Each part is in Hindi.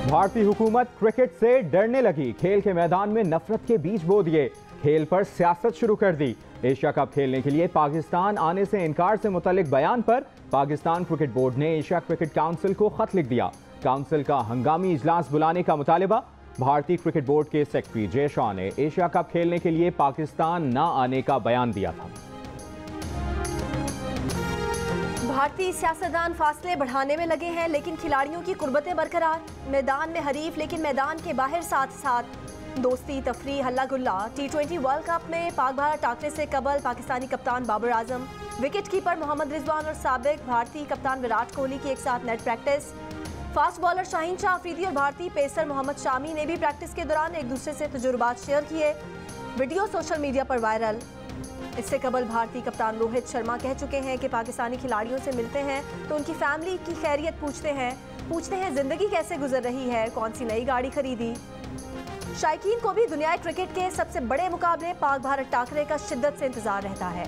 भारतीय हुकूमत क्रिकेट से डरने लगी, खेल के मैदान में नफरत के बीज बो दिए, खेल पर सियासत शुरू कर दी। एशिया कप खेलने के लिए पाकिस्तान आने से इनकार से मुतल्लिक बयान पर पाकिस्तान क्रिकेट बोर्ड ने एशिया क्रिकेट काउंसिल को खत लिख दिया। काउंसिल का हंगामी इजलास बुलाने का मुतालिबा। भारतीय क्रिकेट बोर्ड के सेक्रेटरी जय शाह ने एशिया कप खेलने के लिए पाकिस्तान न आने का बयान दिया था। भारतीय सियासतदान फासले बढ़ाने में लगे हैं, लेकिन खिलाड़ियों की कुर्बतें बरकरार। मैदान में हरीफ, लेकिन मैदान के बाहर साथ साथ दोस्ती, तफरी, हल्ला गुल्ला। T20 वर्ल्ड कप में पाक भारत टाकरे से कबल पाकिस्तानी कप्तान बाबर आजम, विकेट कीपर मोहम्मद रिजवान और साबिक भारतीय कप्तान विराट कोहली की एक साथ net practice. Fast bowler Shaheen Shah Afridi और भारतीय पेसर मोहम्मद शामी ने भी प्रैक्टिस के दौरान एक दूसरे से तजुर्बात शेयर किए। वीडियो सोशल मीडिया पर वायरल। इससे कबल भारतीय कप्तान रोहित शर्मा कह चुके हैं कि पाकिस्तानी खिलाड़ियों से मिलते हैं तो उनकी फैमिली की खैरियत पूछते हैं जिंदगी कैसे गुजर रही है, कौन सी नई गाड़ी खरीदी। शायकीन को भी दुनियाई क्रिकेट के सबसे बड़े मुकाबले पाक भारत टाकरे का शिद्दत से इंतजार रहता है।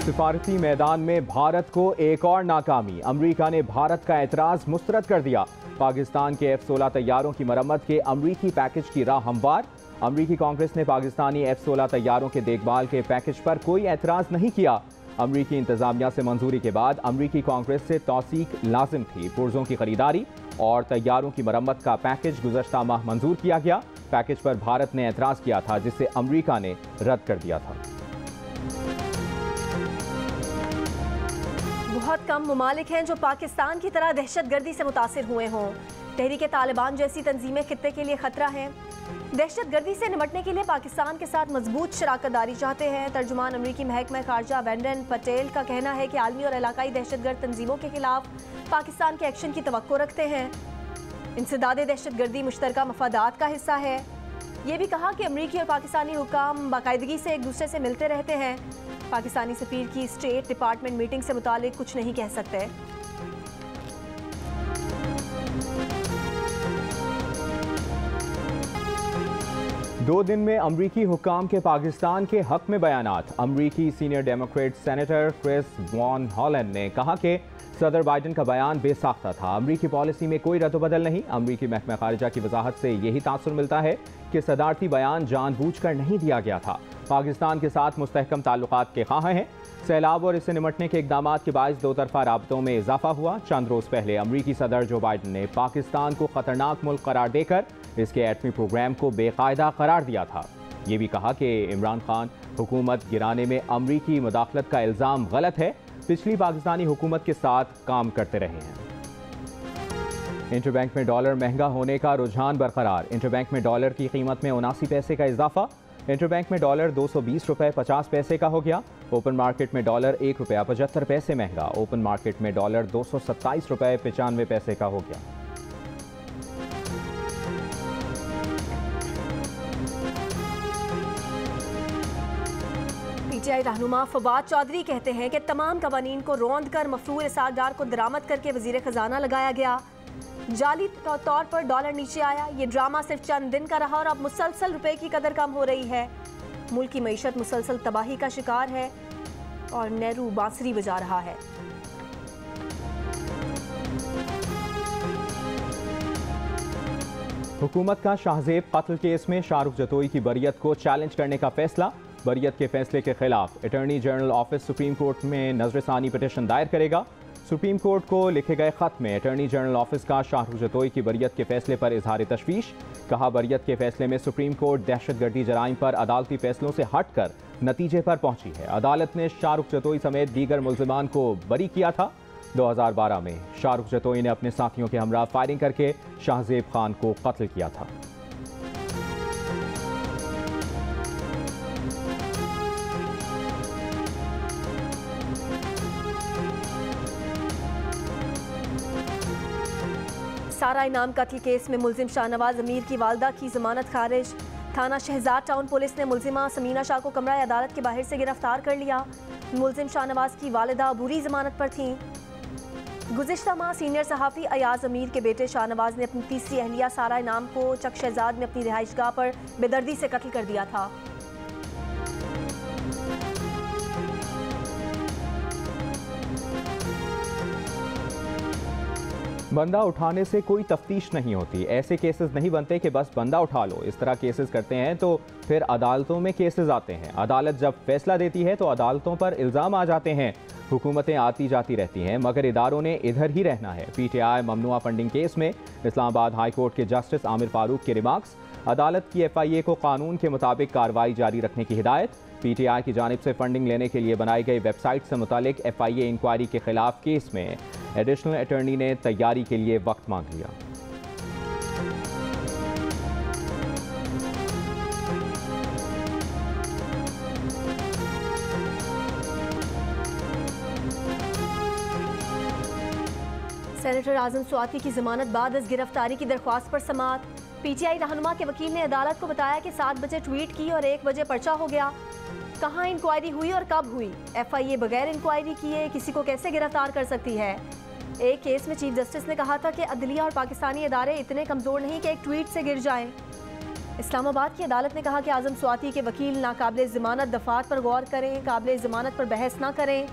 सिफारती मैदान में भारत को एक और नाकामी। अमरीका ने भारत का एतराज मुस्तरद कर दिया। पाकिस्तान के F-16 तैयारों की मरम्मत के अमरीकी पैकेज की राह हमवार। अमरीकी कांग्रेस ने पाकिस्तानी F-16 तैयारों के देखभाल के पैकेज पर कोई एतराज नहीं किया। अमरीकी इंतजामिया से मंजूरी के बाद अमरीकी कांग्रेस से तौसीक लाजिम थी। पुर्जों की खरीदारी और तैयारों की मरम्मत का पैकेज गुज़श्ता माह मंजूर किया गया। पैकेज पर भारत ने एतराज किया था, जिसे अमरीका ने रद्द कर दिया था। बहुत कम ममालिक हैं जो पाकिस्तान की तरह दहशतगर्दी से मुतासिर हुए हों। तहरीक तालिबान जैसी तंजीमें खित्ते के लिए खतरा हैं। दहशतगर्दी से निपटने के लिए पाकिस्तान के साथ मजबूत शराकतदारी चाहते हैं। तर्जुमान अमरीकी महकमा खारजा वेंडन पटेल का कहना है कि आलमी और इलाकाई दहशतगर्द तंजीमों के खिलाफ पाकिस्तान के एक्शन की तवक्को रखते हैं। इंसदाद दहशतगर्दी मुश्तरका मफादात का हिस्सा है। ये भी कहा कि अमरीकी और पाकिस्तानी हुकाम बाकायदगी से एक दूसरे से मिलते रहते हैं। पाकिस्तानी सफीर की स्टेट डिपार्टमेंट मीटिंग से मुतालिक कुछ नहीं कह सकते। दो दिन में अमरीकी हुकाम के पाकिस्तान के हक में बयानात। अमरीकी senior Democrat senator Chris Van Hollen ने कहा कि सदर बाइडन का बयान बेसाख्ता था। अमरीकी पॉलिसी में कोई रद्द-बदल नहीं। अमरीकी महकमा खारिजा की वजाहत से यही तासुर मिलता है कि सदारती बयान जानबूझकर नहीं दिया गया था। पाकिस्तान के साथ मुस्तहकम ताल्लुकात के ख्वाह हैं। सैलाब और इससे निमटने के इकदामात के बायस दो तरफा राबतों में इजाफा हुआ। चंद रोज़ पहले अमरीकी सदर जो बाइडन ने पाकिस्तान को खतरनाक मुल्क करार देकर इसके एटमी प्रोग्राम को बेकायदा करार दिया था। ये भी कहा कि इमरान खान हुकूमत गिराने में अमरीकी मुदाखलत का इल्ज़ाम गलत है। पिछली पाकिस्तानी हुकूमत के साथ काम करते रहे हैं। इंटरबैंक में डॉलर महंगा होने का रुझान बरकरार। इंटरबैंक में डॉलर की कीमत में 79 पैसे का इजाफा। इंटरबैंक में डॉलर 220 रुपये 50 पैसे का हो गया। ओपन मार्केट में डॉलर 1 रुपया 75 पैसे महंगा। ओपन मार्केट में डॉलर 227 रुपये 95 पैसे का हो गया। पीटीआई रहनुमा फवाद चौधरी कहते हैं कि तमाम कवानीन को रौंद कर मफरूर इसाकदार को दरामद करके वजीर खजाना लगाया गया। जाली तौर पर डॉलर नीचे आया। ये ड्रामा सिर्फ चंद दिन का रहा और अब मुसलसल रुपए की कदर कम हो रही है। मुल्क की मईशत मुसलसल तबाही का शिकार है और नेहरू बांसुरी बजा रहा है। हुकूमत का शाहजेब कत्ल केस में शाहरुख जतोई की बरियत को चैलेंज करने का फैसला। बरियत के फैसले के खिलाफ attorney general office supreme court में नजरसानी पिटीशन दायर करेगा। सुप्रीम कोर्ट को लिखे गए खत में अटॉर्नी जनरल ऑफिस का शाहरुख जतोई की बरियत के फैसले पर इजहार तशवीश। कहा, बरियत के फैसले में सुप्रीम कोर्ट दहशतगर्दी जराइम पर अदालती फैसलों से हटकर नतीजे पर पहुंची है। अदालत ने शाहरुख जतोई समेत दीगर मुल्जिमान को बरी किया था। 2012 में शाहरुख जतोई ने अपने साथियों के हमरा फायरिंग करके शाहजेब खान को कत्ल किया था। सारा इनाम कत्ल केस में मुलजिम शाहनवाज अमीर की वालदा की जमानत खारिज। थाना शहजाद टाउन पुलिस ने मुलजिमा समीना शाह को कमरा अदालत के बाहर से गिरफ्तार कर लिया। मुलजिम शाहनवाज की वालिदा बुरी जमानत पर थीं। गुज़िश्ता माह सीनियर सहाफ़ी अयाज अमीर के बेटे शाहनवाज ने अपनी तीसरी अहलिया सारा इनाम को चक शहजाद में अपनी रिहाइशगाह पर बेदर्दी से कत्ल कर दिया था। बंदा उठाने से कोई तफ्तीश नहीं होती। ऐसे केसेस नहीं बनते कि बस बंदा उठा लो। इस तरह केसेस करते हैं तो फिर अदालतों में केसेस आते हैं। अदालत जब फैसला देती है तो अदालतों पर इल्ज़ाम आ जाते हैं। हुकूमतें आती जाती रहती हैं मगर इदारों ने इधर ही रहना है। PTI ममनुआ फंडिंग केस में इस्लामाबाद हाई कोर्ट के जस्टिस आमिर फारूक के रिमार्क्स। अदालत की FIA को कानून के मुताबिक कार्रवाई जारी रखने की हिदायत। PTI की जानिब से फंडिंग लेने के लिए बनाई गई वेबसाइट से मुतालिक FIA इंक्वायरी के खिलाफ केस में एडिशनल अटॉर्नी ने तैयारी के लिए वक्त मांग लिया। सेनेटर आजम स्वाति की जमानत बाद इस गिरफ्तारी की दरख्वास्त पर समाअत। PTI रहनुमा के वकील ने अदालत को बताया कि 7 बजे ट्वीट की और 1 बजे पर्चा हो गया। कहाँ इंक्वायरी हुई और कब हुई? FIA बगैर इंक्वायरी किए किसी को कैसे गिरफ्तार कर सकती है? एक केस में चीफ जस्टिस ने कहा था कि अदलिया और पाकिस्तानी इदारे इतने कमज़ोर नहीं कि एक ट्वीट से गिर जाएं। इस्लामाबाद की अदालत ने कहा कि आजम स्वाति के वकील नाकाबिल ज़मानत दफात पर गौर करें, काबिल ज़मानत पर बहस ना करें।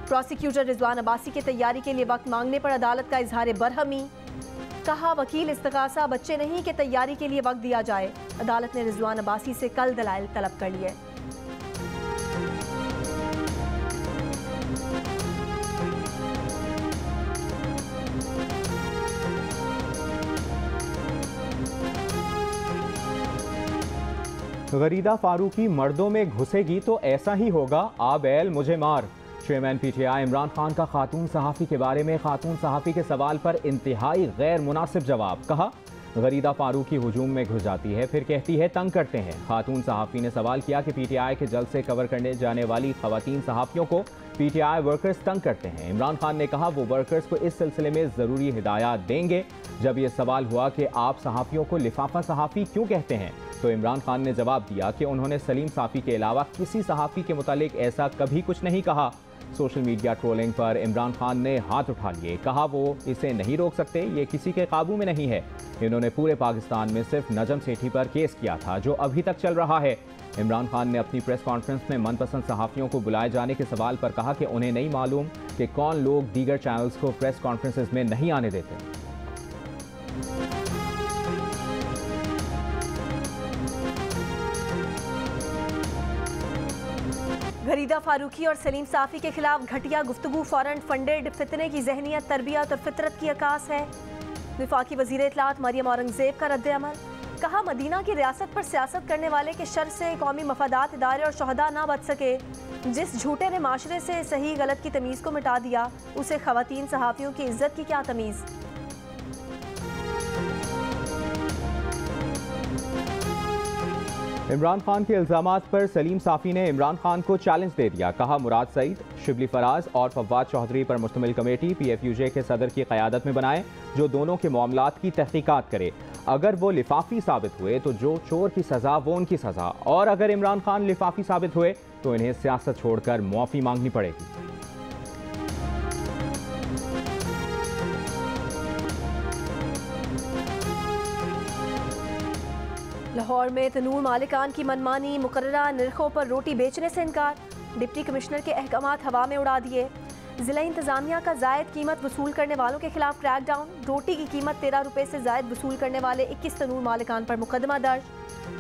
प्रोसिक्यूटर रिजवान अब्बासी की तैयारी के लिए वक्त मांगने पर अदालत का इजहार बरहमी। कहा वकील इस्तगासा बच्चे नहीं कि तैयारी के लिए वक्त दिया जाए। अदालत ने रिजवान अब्बासी से कल दलाइल तलब कर लिए। गरीदा फारूकी मर्दों में घुसेगी तो ऐसा ही होगा, आ बैल मुझे मार। चेयरमैन PTI इमरान खान का खातून सहाफ़ी के बारे में खातून सहाफ़ी के सवाल पर इंतहाई गैर मुनासिब जवाब। कहा गरीदा फारूकी हुजूम में घुस जाती है फिर कहती है तंग करते हैं। खातून सहाफ़ी ने सवाल किया कि PTI के जल्द से कवर करने जाने वाली खवातीन सहाफ़ियों को PTI वर्कर्स तंग करते हैं। इमरान खान ने कहा वो वर्कर्स को इस सिलसिले में ज़रूरी हिदायत देंगे। जब ये सवाल हुआ कि आप सहाफ़ियों को लिफाफा सहाफ़ी क्यों कहते हैं तो इमरान खान ने जवाब दिया कि उन्होंने सलीम साफ़ी के अलावा किसी सहाफ़ी के मुतालिक ऐसा कभी कुछ नहीं कहा। सोशल मीडिया ट्रोलिंग पर इमरान खान ने हाथ उठा लिए। कहा वो इसे नहीं रोक सकते, ये किसी के काबू में नहीं है। इन्होंने पूरे पाकिस्तान में सिर्फ नजम सेठी पर केस किया था जो अभी तक चल रहा है। इमरान खान ने अपनी प्रेस कॉन्फ्रेंस में मनपसंद सहाफ़ियों को बुलाए जाने के सवाल पर कहा कि उन्हें नहीं मालूम कि कौन लोग दीगर चैनल्स को प्रेस कॉन्फ्रेंसेस में नहीं आने देते। गरीदा फारूकी और सलीम साफ़ी के खिलाफ घटिया गुफ्तगू फॉरेन फंडेड फितने की जहनियत, तरबियत और फितरत की अक्कास है। वफाकी वज़ीर इत्तलात मरियम औरंगज़ेब का रद्द-ए-अमल। कहा मदीना की रियासत पर सियासत करने वाले के शर से कौमी मफादात इदारे और शहदा ना बच सके। जिस झूठे ने माशरे से सही गलत की तमीज़ को मिटा दिया उसे ख़वातीन सहाफ़ियों की इज्जत की क्या तमीज़। इमरान खान के इल्ज़ामात पर सलीम साफ़ी ने इमरान खान को चैलेंज दे दिया। कहा मुराद सईद, शिबली फराज और फवाद चौधरी पर मुश्तमिल कमेटी PFUJ के सदर की क़यादत में बनाए जो दोनों के मामलात की तहकीकात करे। अगर वो लिफाफी साबित हुए तो जो चोर की सज़ा वो उनकी सज़ा, और अगर इमरान खान लिफाफी साबित हुए तो इन्हें सियासत छोड़कर मुआफ़ी मांगनी पड़ेगी। लाहौर में तनूर मालिकान की मनमानी, मुकर्ररा निर्खों पर रोटी बेचने से इनकार। डिप्टी कमिश्नर के अहकामात हवा में उड़ा दिए। जिला इंतजामिया का जायद कीमत वसूल करने वालों के खिलाफ क्रैकडाउन। रोटी की कीमत 13 रुपये से जायद वसूल करने वाले 21 तनूर मालिकान पर मुकदमा दर्ज।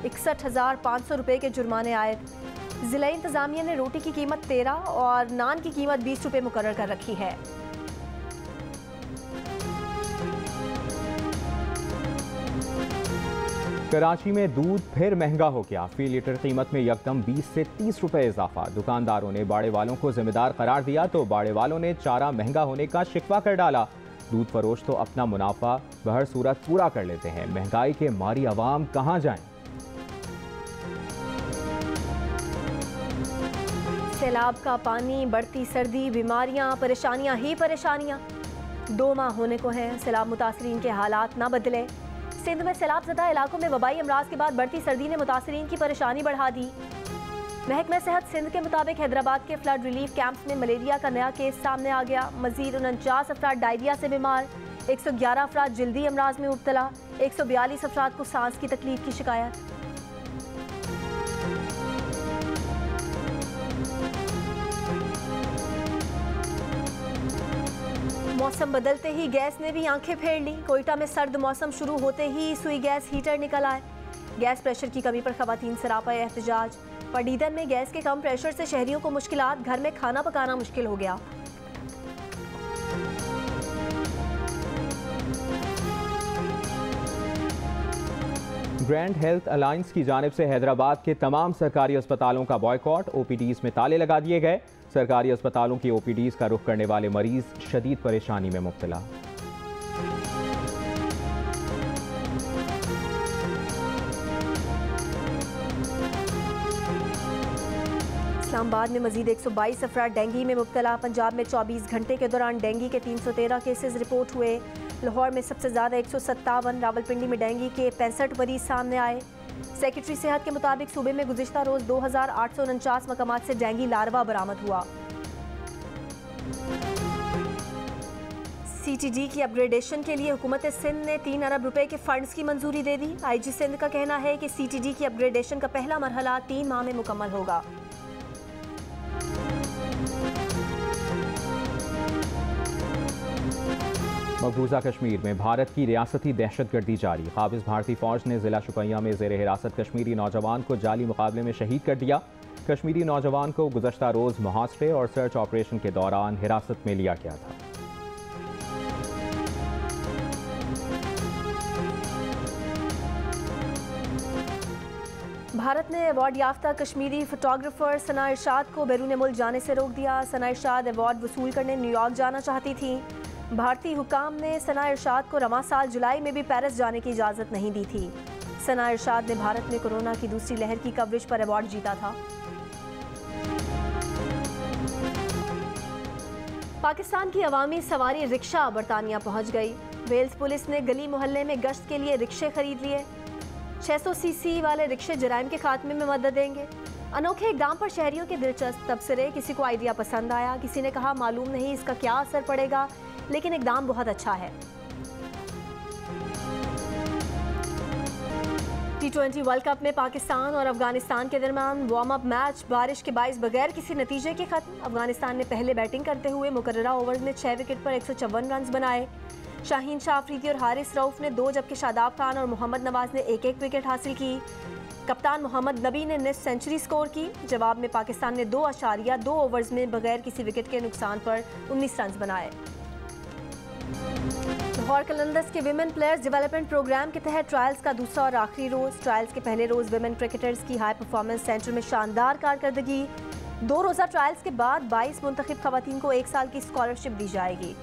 61,500 रुपये के जुर्माने आयद। जिला इंतजामिया ने रोटी की कीमत 13 और नान की कीमत 20 रुपये मुकर्रर कर रखी है। कराची में दूध फिर महंगा हो गया। फी लीटर कीमत में यकदम 20 से 30 रुपए इजाफा। दुकानदारों ने बाड़े वालों को जिम्मेदार करार दिया तो बाड़े वालों ने चारा महंगा होने का शिकवा कर डाला। दूध फरोश तो अपना मुनाफा बहर सूरत पूरा कर लेते हैं, महंगाई के मारी अवाम कहाँ जाएं। सैलाब का पानी, बढ़ती सर्दी, बीमारियां, परेशानियां ही परेशानियां। 2 माह होने को हैं, सैलाब मुतासरीन के हालात ना बदले। सिंध में सैलाब ज़दा इलाकों में वबाई अमराज के बाद बढ़ती सर्दी ने मुतासरीन की परेशानी बढ़ा दी। महकमा सेहत सिंध के मुताबिक हैदराबाद के फ्लड रिलीफ कैंप्स में मलेरिया का नया केस सामने आ गया। मजीद 49 अफराद डायरिया से बीमार, 111 अफराद जल्दी अमराज में मुब्तला, 142 अफराद को सांस की तकलीफ की शिकायत। मौसम बदलते ही गैस ने भी आंखें फेर ली। कोयटा में सर्द मौसम शुरू होते ही सुई गैस हीटर निकल आए। गैस प्रेशर की कमी पर खवातीन सरापा एहतजाज। पडीदन में गैस के कम प्रेशर से शहरियों को मुश्किलात, घर में खाना पकाना मुश्किल हो गया। ग्रैंड हेल्थ अलायंस की जानिब से हैदराबाद के तमाम सरकारी अस्पतालों का बॉयकॉट, ओपीडीज में ताले लगा दिए गए। सरकारी अस्पतालों की ओपीडीज का रुख करने वाले मरीज शदीद परेशानी में मुब्तला। इस्लामाबाद में मजीद 122 अफराद डेंगू में मुब्तला। पंजाब में 24 घंटे के दौरान डेंगू के 313 केसेस रिपोर्ट हुए। लाहौर में सबसे ज़्यादा 157, रावलपिंडी में डेंगू के 65 मरीज सामने आए। सेक्रेटरी सेहत के मुताबिक सूबे में गुज़िश्ता रोज़ 2849 मकामात से डेंगू लार्वा बरामद हुआ। CTD की अपग्रेडेशन के लिए हुकूमत सिंध ने 3 अरब रुपए के फंड्स की मंजूरी दे दी। IG सिंध का कहना है कि CTD की अपग्रेडेशन का पहला मरहला 3 माह में मुकम्मल होगा। मकबूजा कश्मीर में भारत की रियासती दहशतगर्दी जारी। काबिज भारतीय फौज ने जिला शुपिया में जेर हिरासत कश्मीरी नौजवान को जाली मुकाबले में शहीद कर दिया। कश्मीरी नौजवान को गुज़श्ता रोज़ मुहासरे और सर्च ऑपरेशन के दौरान हिरासत में लिया गया था। भारत ने अवार्ड याफ्ता कश्मीरी फोटोग्राफर सना इरशाद को बैरून मुल्क जाने से रोक दिया। सना इरशाद अवार्ड वसूल करने न्यूयॉर्क जाना चाहती थी। भारतीय हुकाम ने सना इरशाद को रवां साल जुलाई में भी पेरिस जाने की इजाज़त नहीं दी थी। सना इरशाद ने भारत में कोरोना की दूसरी लहर की कवरेज पर अवार्ड जीता था। पाकिस्तान की अवामी सवारी रिक्शा बरतानिया पहुंच गई। वेल्स पुलिस ने गली मोहल्ले में गश्त के लिए रिक्शे खरीद लिए। 600 सीसी वाले रिक्शे जराइम के खात्मे में मदद देंगे। अनोखे इकदाम पर शहरियों के दिलचस्प तबसरे। किसी को आइडिया पसंद आया, किसी ने कहा मालूम नहीं इसका क्या असर पड़ेगा, लेकिन इकदाम बहुत अच्छा है। T20 वर्ल्ड कप में पाकिस्तान और अफगानिस्तान के दरमियान वार्म अप मैच बारिश के बाइस बगैर किसी नतीजे के खत्म। अफगानिस्तान ने पहले बैटिंग करते हुए मुकर्ररा ओवर में 6 विकेट पर 154 रन बनाए। शाहीन शाह अफरीदी और हारिस रऊफ ने 2 जबकि शादाब खान और मोहम्मद नवाज ने 1-1 विकेट हासिल की। कप्तान मोहम्मद नबी ने निस्फ सेंचुरी स्कोर की। जवाब में पाकिस्तान ने 2.2 ओवर्स में बगैर किसी विकेट के नुकसान पर 19 रन बनाए। लाहौर कलंदर्स के विमेन प्लेयर्स डेवलपमेंट प्रोग्राम के तहत ट्रायल्स का दूसरा और आखिरी रोज़। ट्रायल्स के पहले रोज़ विमेन क्रिकेटर्स की हाई परफॉर्मेंस सेंटर में शानदार कारकर्दगी। 2 रोज़ा ट्रायल्स के बाद 22 मुंतखब खवातीन को 1 साल की स्कॉलरशिप दी जाएगी।